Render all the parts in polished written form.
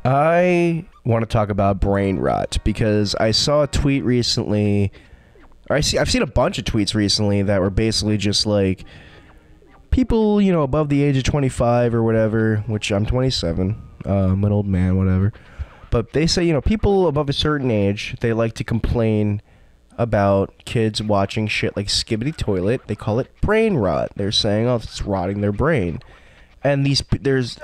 I want to talk about brain rot because I saw a tweet recently, or I've seen a bunch of tweets recently that were basically just like people, you know, above the age of 25 or whatever, which I'm 27, I'm an old man, whatever. But they say, you know, people above a certain age, they like to complain about kids watching shit like Skibbity Toilet. They call it brain rot. They're saying, oh, it's rotting their brain. And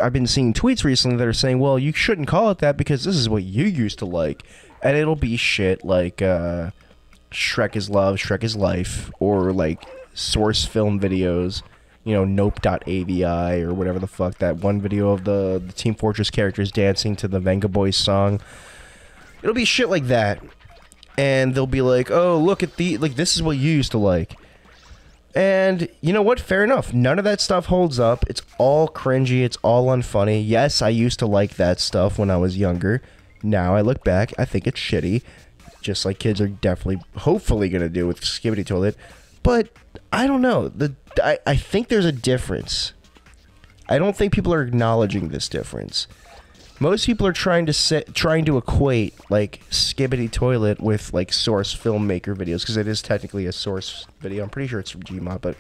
I've been seeing tweets recently that are saying, well, you shouldn't call it that because this is what you used to like. And it'll be shit like Shrek is Love, Shrek is Life, or like source film videos, you know, nope.avi or whatever the fuck, that one video of the Team Fortress characters dancing to the Venga Boys song. It'll be shit like that. And they'll be like, oh, look at this is what you used to like. And you know what? Fair enough. None of that stuff holds up. It's all cringy. It's all unfunny. Yes, I used to like that stuff when I was younger. Now I look back, I think it's shitty. Just like kids are definitely, hopefully, going to do with Skibbity Toilet. But I don't know. I think there's a difference. I don't think people are acknowledging this difference. Most people are trying to equate like Skibbity Toilet with like source filmmaker videos because it is technically a source video. I'm pretty sure it's from Gmod, but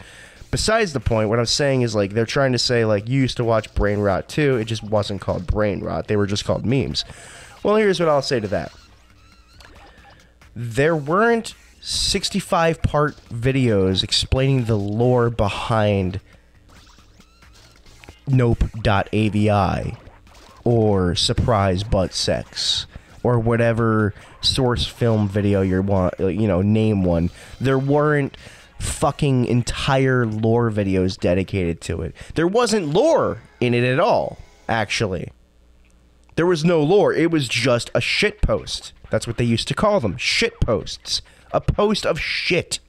besides the point, what I'm saying is like they're trying to say like you used to watch Brain Rot too. It just wasn't called Brain Rot. They were just called memes. Well, here's what I'll say to that. There weren't 65-part videos explaining the lore behind nope.avi. Or surprise butt sex, or whatever source film video you want, you know, name one. There weren't fucking entire lore videos dedicated to it. There wasn't lore in it at all, actually. There was no lore. It was just a shit post. That's what they used to call them, shit posts. A post of shit.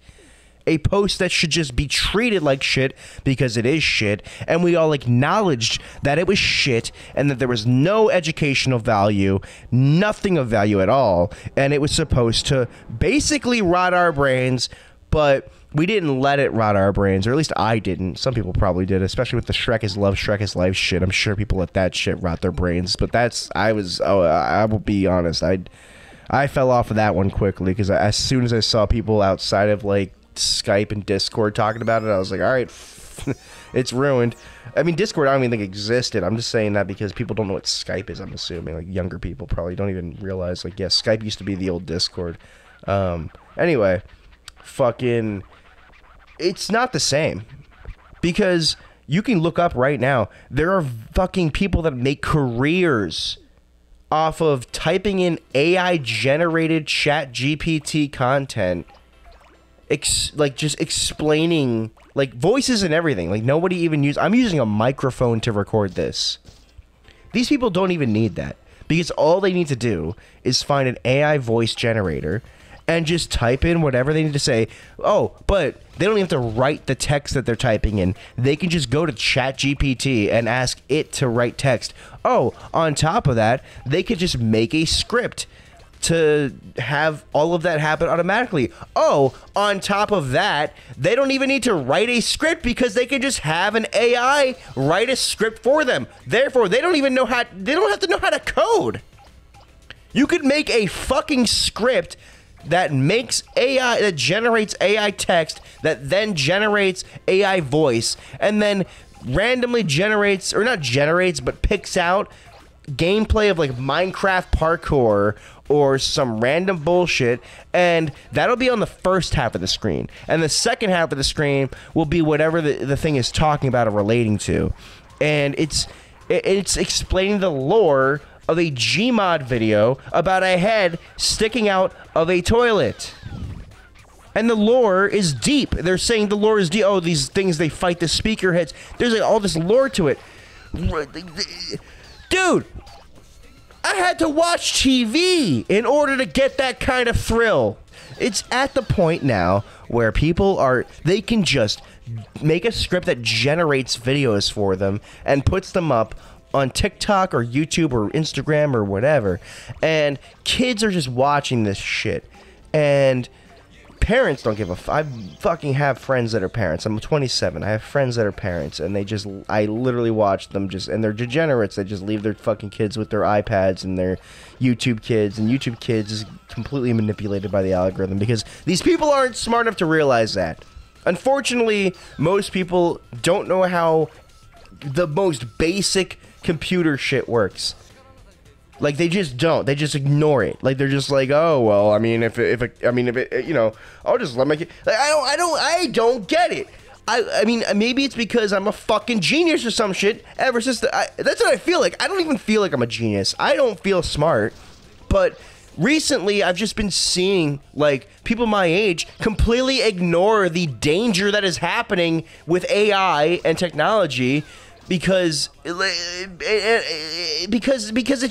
A post that should just be treated like shit because it is shit, and we all acknowledged that it was shit and that there was no educational value, nothing of value at all, and it was supposed to basically rot our brains, but we didn't let it rot our brains, or at least I didn't. Some people probably did, especially with the Shrek is Love, Shrek is Life shit. I'm sure people let that shit rot their brains, but I will be honest, I fell off of that one quickly because as soon as I saw people outside of like Skype and Discord talking about it, I was like, all right, it's ruined. I mean, Discord I don't even think existed. I'm just saying that because people don't know what Skype is, I'm assuming. Like, younger people probably don't even realize, like, yeah, Skype used to be the old Discord. Anyway, fucking, it's not the same. Because you can look up right now, there are fucking people that make careers off of typing in AI-generated chat GPT content, like just explaining like voices and everything. Like nobody even I'm using a microphone to record this. These people don't even need that because all they need to do is find an AI voice generator and just type in whatever they need to say. Oh, but they don't even have to write the text that they're typing in. They can just go to ChatGPT and ask it to write text. Oh, on top of that, they could just make a script to have all of that happen automatically. Oh, on top of that, they don't even need to write a script because they can just have an AI write a script for them. Therefore, they don't have to know how to code. You could make a fucking script that generates AI text, that then generates AI voice, and then randomly picks out gameplay of like Minecraft parkour or some random bullshit, and that'll be on the first half of the screen, and the second half of the screen will be whatever the thing is talking about or relating to, and it's explaining the lore of a Gmod video about a head sticking out of a toilet. And the lore is deep. They're saying the lore is deep. Oh, these things, they fight the speaker heads. There's like all this lore to it. Dude, I had to watch TV in order to get that kind of thrill. It's at the point now where they can just make a script that generates videos for them and puts them up on TikTok or YouTube or Instagram or whatever. And kids are just watching this shit. And parents don't give a I fucking have friends that are parents. I'm 27. I have friends that are parents, and I literally watch them and they're degenerates. They just leave their fucking kids with their iPads and their YouTube Kids, and YouTube Kids is completely manipulated by the algorithm because these people aren't smart enough to realize that. Unfortunately, most people don't know how the most basic computer shit works. Like, they just don't. They just ignore it. Like, they're just like, oh, well, I mean, if it, you know, I'll just let my kid. Like, I don't get it. I mean, maybe it's because I'm a fucking genius or some shit. Ever since that's what I feel like. I don't even feel like I'm a genius. I don't feel smart. But recently, I've just been seeing, like, people my age completely ignore the danger that is happening with AI and technology. Because it's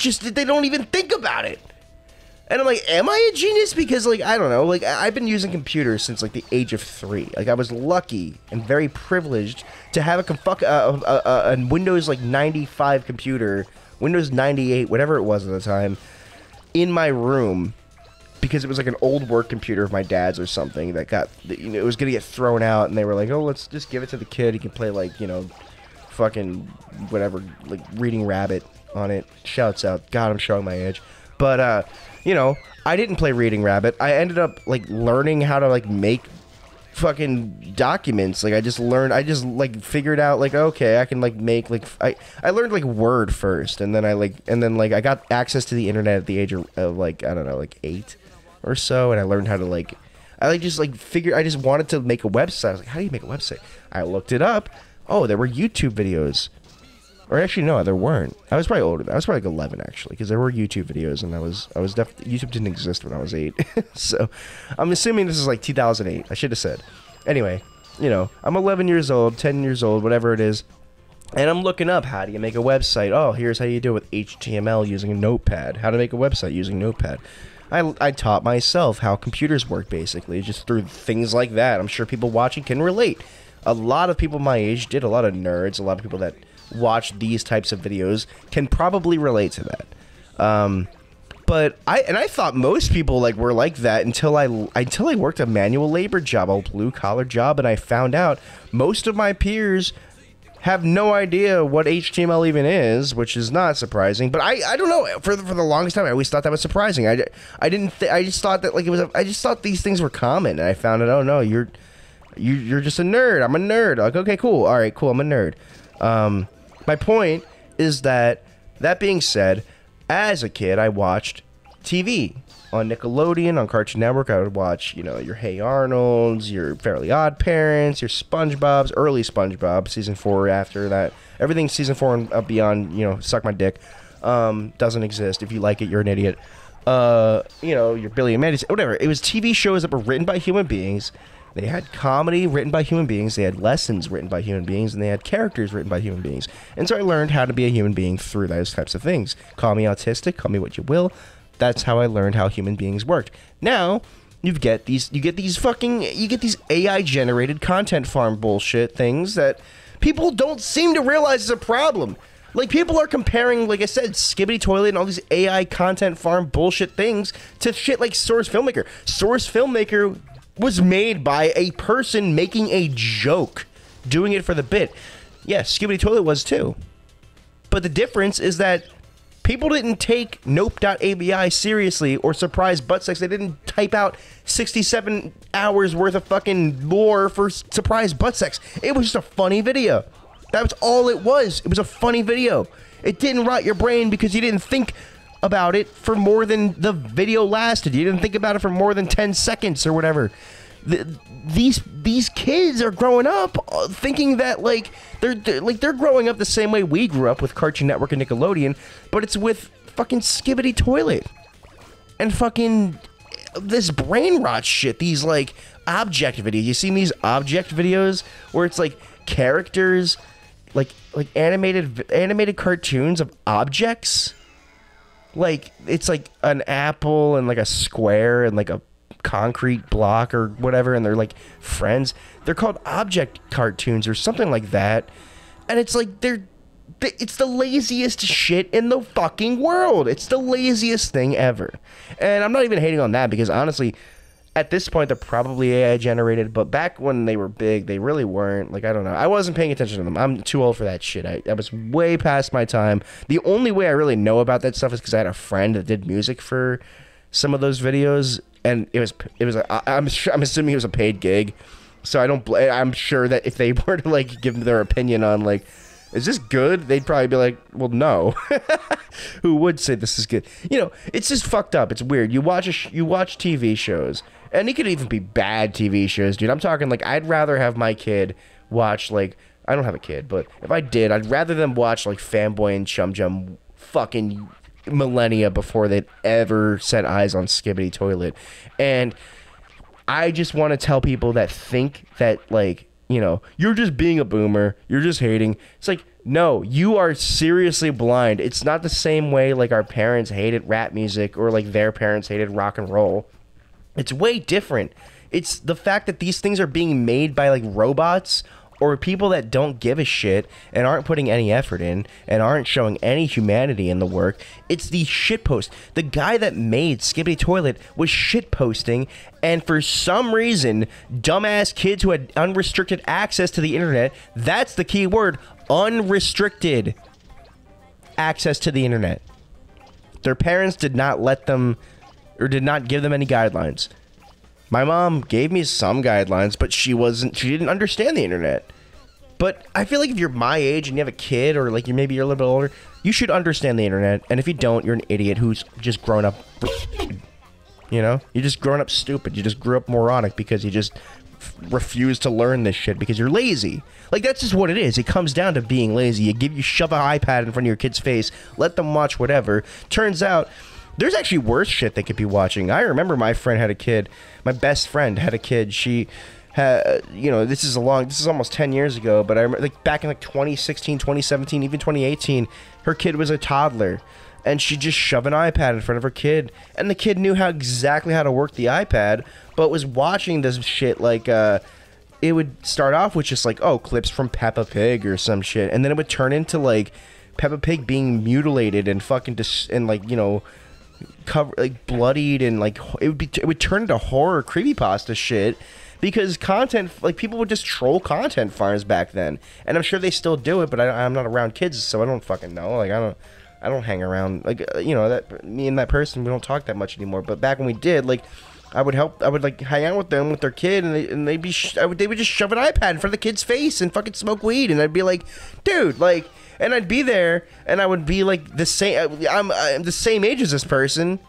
just, they don't even think about it. And I'm like, am I a genius? Because, like, I don't know. Like, I've been using computers since, like, the age of 3. Like, I was lucky and very privileged to have a Windows, like, 95 computer, Windows 98, whatever it was at the time, in my room. Because it was, like, an old work computer of my dad's or something that got, you know, it was going to get thrown out. And they were like, oh, let's just give it to the kid. He can play, like, you know, fucking whatever, like Reading Rabbit on it. Shouts out. God, I'm showing my age. But you know, I didn't play Reading Rabbit. I ended up like learning how to like make fucking documents. Like I just like figured out like, okay, I can like make like I learned like Word first, and then I got access to the internet at the age of like, I don't know, like 8 or so, and I learned how to like I just wanted to make a website. I was like, how do you make a website? I looked it up. Oh, there were YouTube videos. Or actually, no, there weren't. I was probably older. I was probably like 11, actually, because there were YouTube videos, and I was definitely... YouTube didn't exist when I was 8. So, I'm assuming this is like 2008. I should have said. Anyway, you know, I'm 11 years old, 10 years old, whatever it is, and I'm looking up, how do you make a website? Oh, here's how you do it with HTML using a notepad. How to make a website using notepad. I taught myself how computers work, basically, just through things like that. I'm sure people watching can relate. A lot of people my age did, a lot of nerds, a lot of people that watch these types of videos can probably relate to that. But I thought most people like were like that until I worked a manual labor job, a blue collar job, and I found out most of my peers have no idea what HTML even is, which is not surprising. But I don't know, for the longest time I always thought that was surprising. I just thought that like I just thought these things were common, and I found out, oh no, you're just a nerd. I'm a nerd. Like, okay, cool. All right, cool. I'm a nerd. My point is that being said, as a kid, I watched TV on Nickelodeon, on Cartoon Network. I would watch, you know, your Hey Arnolds, your Fairly Odd Parents, your SpongeBob's, early SpongeBob, season 4. After that, everything season 4 and beyond, you know, suck my dick, doesn't exist. If you like it, you're an idiot. You know, your Billy and Mandy, whatever. It was TV shows that were written by human beings. They had comedy written by human beings, they had lessons written by human beings, and they had characters written by human beings. And so I learned how to be a human being through those types of things. Call me autistic, call me what you will. That's how I learned how human beings worked. Now, you get these AI generated content farm bullshit things that people don't seem to realize is a problem. Like, people are comparing, like I said, Skibbity Toilet and all these AI content farm bullshit things to shit like Source Filmmaker. Source Filmmaker was made by a person making a joke, doing it for the bit. Yes, Skibbity Toilet was too. But the difference is that people didn't take Nope.ABI seriously or Surprise Butt Sex. They didn't type out 67 hours worth of fucking lore for Surprise Butt Sex. It was just a funny video. That was all it was. It was a funny video. It didn't rot your brain because you didn't think about it for more than the video lasted. You didn't think about it for more than 10 seconds or whatever. These kids are growing up thinking that like they're growing up the same way we grew up with Cartoon Network and Nickelodeon, but it's with fucking Skibbity Toilet and fucking this brain rot shit. These like object videos. You seen these object videos where it's like characters, like animated cartoons of objects. Like, it's like an apple and like a square and like a concrete block or whatever, and they're like friends. They're called object cartoons or something like that. And it's like it's the laziest shit in the fucking world. It's the laziest thing ever. And I'm not even hating on that because honestly, at this point, they're probably AI generated, but back when they were big, they really weren't. Like, I don't know. I wasn't paying attention to them. I'm too old for that shit. I was way past my time. The only way I really know about that stuff is because I had a friend that did music for some of those videos, and it was I'm assuming it was a paid gig, so I'm sure that if they were to like give their opinion on like, is this good? They'd probably be like, well, no. Who would say this is good? You know, it's just fucked up. It's weird. You watch TV shows, and it could even be bad TV shows, dude. I'm talking like I'd rather have my kid watch like, I don't have a kid, but if I did, I'd rather them watch like Fanboy and Chum Jum fucking millennia before they'd ever set eyes on Skibbity Toilet. And I just want to tell people that think that like, you know, you're just being a boomer, you're just hating. It's like, no, you are seriously blind. It's not the same way like our parents hated rap music or like their parents hated rock and roll. It's way different. It's the fact that these things are being made by like robots or people that don't give a shit and aren't putting any effort in and aren't showing any humanity in the work. It's the shitpost. The guy that made Skibbity Toilet was shitposting, and for some reason, dumbass kids who had unrestricted access to the internet, that's the key word, unrestricted access to the internet. Their parents did not let them, or did not give them any guidelines. My mom gave me some guidelines, but she didn't understand the internet. But I feel like if you're my age and you have a kid, or like maybe you're a little bit older, you should understand the internet. And if you don't, you're an idiot who's just grown up, you know? You're just grown up stupid. You just grew up moronic because you just refuse to learn this shit because you're lazy. Like, that's just what it is. It comes down to being lazy. You shove an iPad in front of your kid's face, let them watch whatever. Turns out, there's actually worse shit they could be watching. I remember my friend had a kid. My best friend had a kid. She had, you know, this is almost 10 years ago, but I remember like back in like 2016, 2017, even 2018, her kid was a toddler, and she just shoved an iPad in front of her kid, and the kid knew exactly how to work the iPad, but was watching this shit like, it would start off with just like, oh, clips from Peppa Pig or some shit, and then it would turn into like Peppa Pig being mutilated and fucking and like, you know, cover like bloodied, and like it would turn into horror creepypasta shit because content, like, people would just troll content farms back then, and I'm sure they still do it, but I'm not around kids, so I don't fucking know. Like, I don't hang around, like, you know, that me and that person, we don't talk that much anymore. But back when we did, like, I would like hang out with them with their kid, and they would just shove an iPad in front of the kid's face and fucking smoke weed, and I'd be like, dude, like, and I'd be there, and I would be like the same. I'm the same age as this person,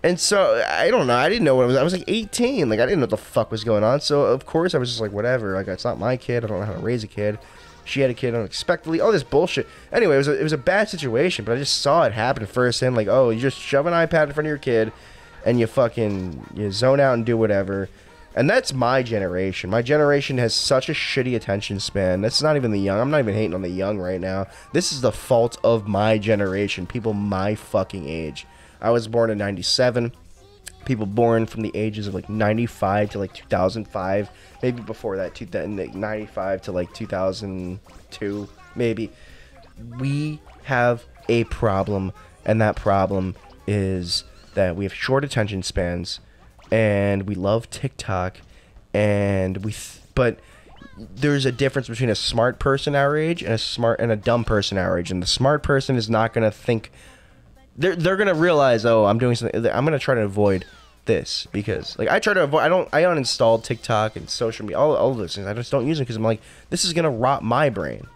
and so I don't know. I didn't know what it was. I was like 18. Like, I didn't know what the fuck was going on. So of course I was just like, whatever. Like, it's not my kid. I don't know how to raise a kid. She had a kid unexpectedly. All this bullshit. Anyway, it was a bad situation, but I just saw it happen firsthand. Like, oh, you just shove an iPad in front of your kid, and you zone out and do whatever. And that's my generation. My generation has such a shitty attention span. That's not even the young. I'm not even hating on the young right now. This is the fault of my generation. People my fucking age. I was born in 97. People born from the ages of like 95 to like 2005. Maybe before that, 95 to like 2002. Maybe. We have a problem. And that problem is that we have short attention spans. And we love TikTok, and but there's a difference between a smart person our age and a dumb person our age. And the smart person is not gonna think, they're gonna realize, oh, I'm doing something. I'm gonna try to avoid this because, like, I uninstalled TikTok and social media, all of those things. I just don't use them because I'm like, this is gonna rot my brain.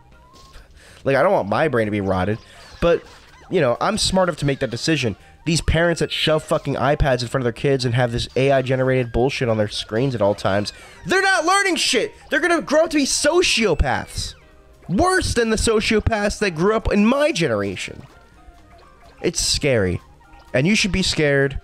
Like, I don't want my brain to be rotted, but you know, I'm smart enough to make that decision. These parents that shove fucking iPads in front of their kids and have this AI-generated bullshit on their screens at all times, they're not learning shit! They're gonna grow up to be sociopaths! Worse than the sociopaths that grew up in my generation. It's scary. And you should be scared.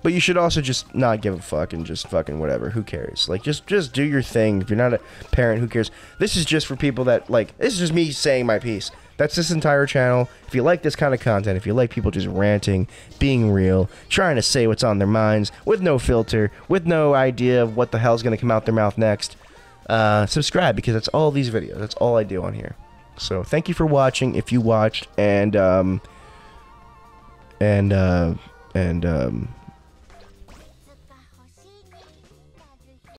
But you should also just not give a fuck and just fucking whatever. Who cares? Like, just do your thing. If you're not a parent, who cares? This is just for people that, like, this is just me saying my piece. That's this entire channel. If you like this kind of content, if you like people just ranting, being real, trying to say what's on their minds, with no filter, with no idea of what the hell's going to come out their mouth next, subscribe, because that's all these videos. That's all I do on here. So, thank you for watching, if you watched, and